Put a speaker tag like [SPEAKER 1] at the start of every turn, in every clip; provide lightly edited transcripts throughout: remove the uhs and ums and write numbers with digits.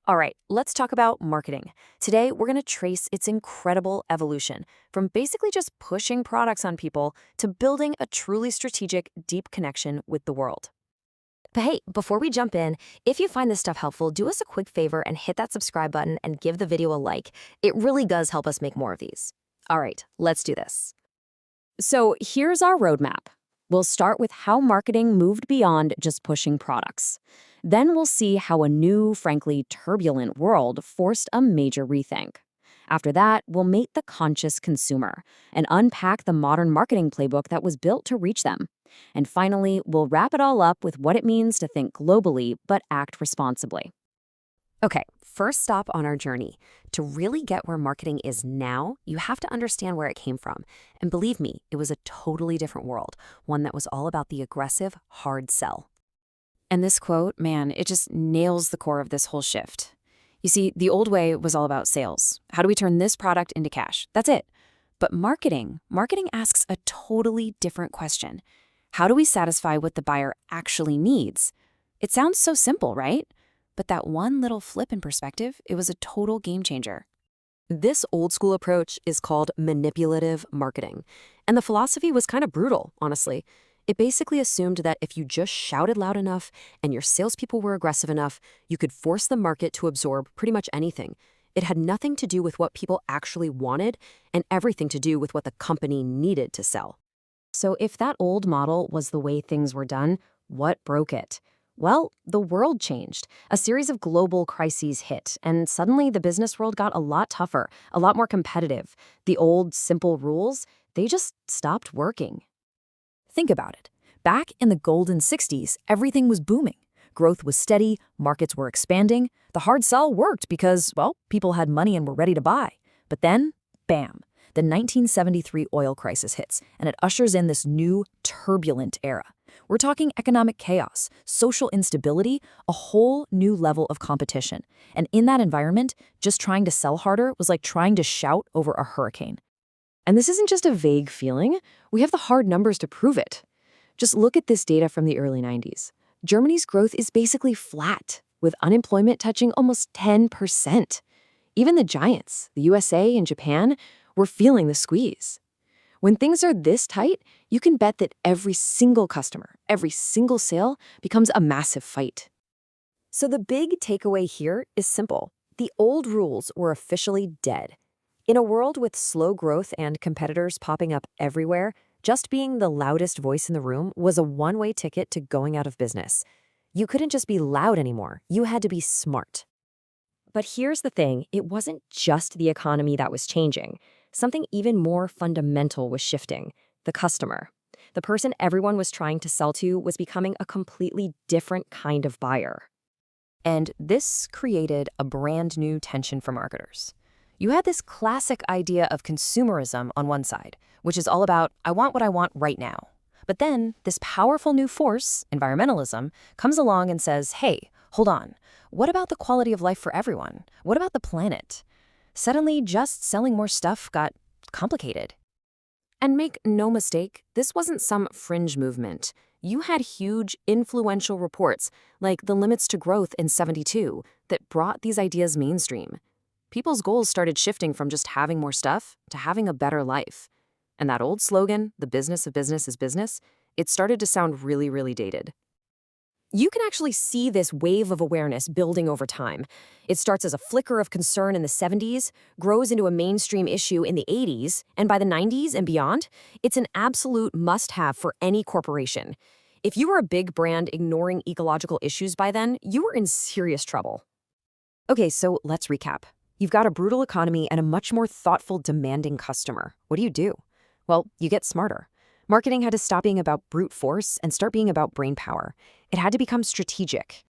[SPEAKER 1] All right, let's talk about marketing. Today, we're going to trace its incredible evolution from basically just pushing products on people to building a truly strategic, deep connection with the world. But hey, before we jump in, if you find this stuff helpful, do us a quick favor and hit that subscribe button and give the video a like. It really does help us make more of these. All right, let's do this. So here's our roadmap. We'll start with how marketing moved beyond just pushing products. Then we'll see how a new, frankly, turbulent world forced a major rethink. After that, we'll meet the conscious consumer and unpack the modern marketing playbook that was built to reach them. And finally, we'll wrap it all up with what it means to think globally but act responsibly. Okay, first stop on our journey. To really get where marketing is now, you have to understand where it came from. And believe me, it was a totally different world, one that was all about the aggressive, hard sell. And this quote, man, it just nails the core of this whole shift. You see, the old way was all about sales. How do we turn this product into cash? That's it. But marketing asks a totally different question. How do we satisfy what the buyer actually needs? It sounds so simple, right? But that one little flip in perspective, it was a total game changer. This old school approach is called manipulative marketing. And the philosophy was kind of brutal, honestly. It basically assumed that if you just shouted loud enough and your salespeople were aggressive enough, you could force the market to absorb pretty much anything. It had nothing to do with what people actually wanted and everything to do with what the company needed to sell. So if that old model was the way things were done, what broke it? Well, the world changed. A series of global crises hit, and suddenly the business world got a lot tougher, a lot more competitive. The old, simple rules, they just stopped working. Think about it. Back in the golden 60s, everything was booming. Growth was steady, markets were expanding. The hard sell worked because, well, people had money and were ready to buy. But then, bam, the 1973 oil crisis hits, and it ushers in this new, turbulent era. We're talking economic chaos, social instability, a whole new level of competition. And in that environment, just trying to sell harder was like trying to shout over a hurricane. And this isn't just a vague feeling. We have the hard numbers to prove it. Just look at this data from the early 90s. Germany's growth is basically flat, with unemployment touching almost 10%. Even the giants, the USA and Japan, were feeling the squeeze. When things are this tight, you can bet that every single customer, every single sale becomes a massive fight. So the big takeaway here is simple. The old rules were officially dead. In a world with slow growth and competitors popping up everywhere, just being the loudest voice in the room was a one-way ticket to going out of business. You couldn't just be loud anymore. You had to be smart. But here's the thing, it wasn't just the economy that was changing. Something even more fundamental was shifting: the customer. The person everyone was trying to sell to was becoming a completely different kind of buyer. And this created a brand new tension for marketers. You had this classic idea of consumerism on one side, which is all about, I want what I want right now. But then this powerful new force, environmentalism, comes along and says, hey, hold on. What about the quality of life for everyone? What about the planet? Suddenly, just selling more stuff got complicated. And make no mistake, this wasn't some fringe movement. You had huge, influential reports, like the Limits to Growth in '72, that brought these ideas mainstream. People's goals started shifting from just having more stuff to having a better life. And that old slogan, the business of business is business, it started to sound really, really dated. You can actually see this wave of awareness building over time. It starts as a flicker of concern in the '70s, grows into a mainstream issue in the '80s, and by the '90s and beyond, it's an absolute must-have for any corporation. If you were a big brand ignoring ecological issues by then, you were in serious trouble. Okay, so let's recap. You've got a brutal economy and a much more thoughtful, demanding customer. What do? Well, you get smarter. Marketing had to stop being about brute force and start being about brain power. It had to become strategic.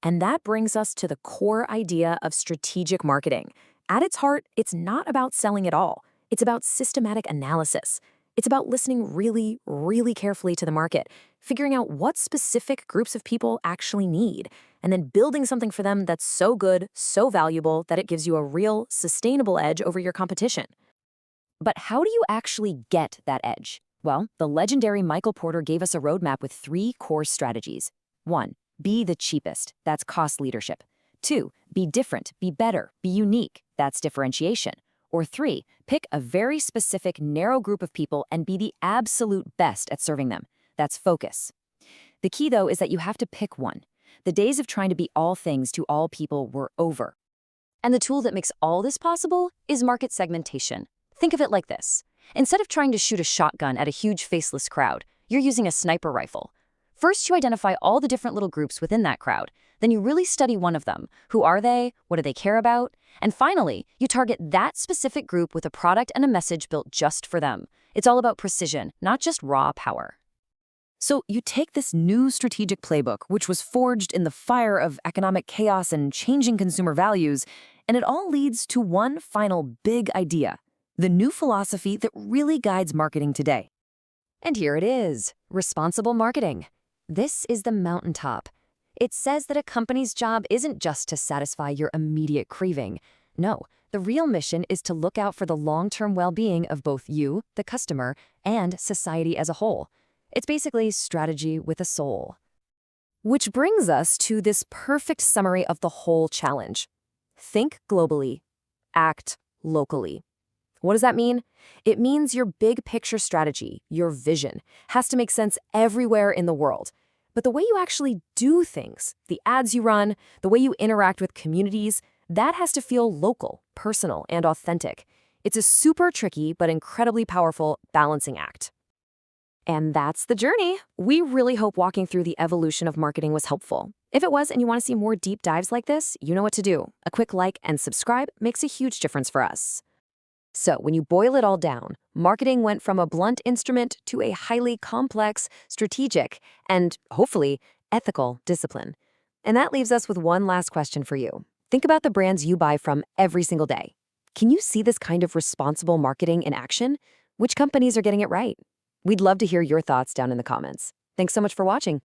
[SPEAKER 1] And that brings us to the core idea of strategic marketing. At its heart, it's not about selling at all. It's about systematic analysis. It's about listening really, really carefully to the market, figuring out what specific groups of people actually need, and then building something for them that's so good, so valuable, that it gives you a real, sustainable edge over your competition. But how do you actually get that edge? Well, the legendary Michael Porter gave us a roadmap with 3 core strategies. 1. Be the cheapest. That's cost leadership. 2, be different, be better, be unique. That's differentiation. Or 3, pick a very specific, narrow group of people and be the absolute best at serving them. That's focus. The key, though, is that you have to pick one. The days of trying to be all things to all people were over. And the tool that makes all this possible is market segmentation. Think of it like this. Instead of trying to shoot a shotgun at a huge faceless crowd, you're using a sniper rifle. First, you identify all the different little groups within that crowd. Then you really study one of them. Who are they? What do they care about? And finally, you target that specific group with a product and a message built just for them. It's all about precision, not just raw power. So you take this new strategic playbook, which was forged in the fire of economic chaos and changing consumer values, and it all leads to one final big idea, the new philosophy that really guides marketing today. And here it is, responsible marketing. This is the mountaintop. It says that a company's job isn't just to satisfy your immediate craving. No, the real mission is to look out for the long-term well-being of both you, the customer, and society as a whole. It's basically strategy with a soul. Which brings us to this perfect summary of the whole challenge. Think globally, act locally. What does that mean? It means your big picture strategy, your vision, has to make sense everywhere in the world. But the way you actually do things, the ads you run, the way you interact with communities, that has to feel local, personal, and authentic. It's a super tricky but incredibly powerful balancing act. And that's the journey. We really hope walking through the evolution of marketing was helpful. If it was and you want to see more deep dives like this, you know what to do. A quick like and subscribe makes a huge difference for us. So when you boil it all down, marketing went from a blunt instrument to a highly complex, strategic, and hopefully ethical discipline. And that leaves us with one last question for you. Think about the brands you buy from every single day. Can you see this kind of responsible marketing in action? Which companies are getting it right? We'd love to hear your thoughts down in the comments. Thanks so much for watching.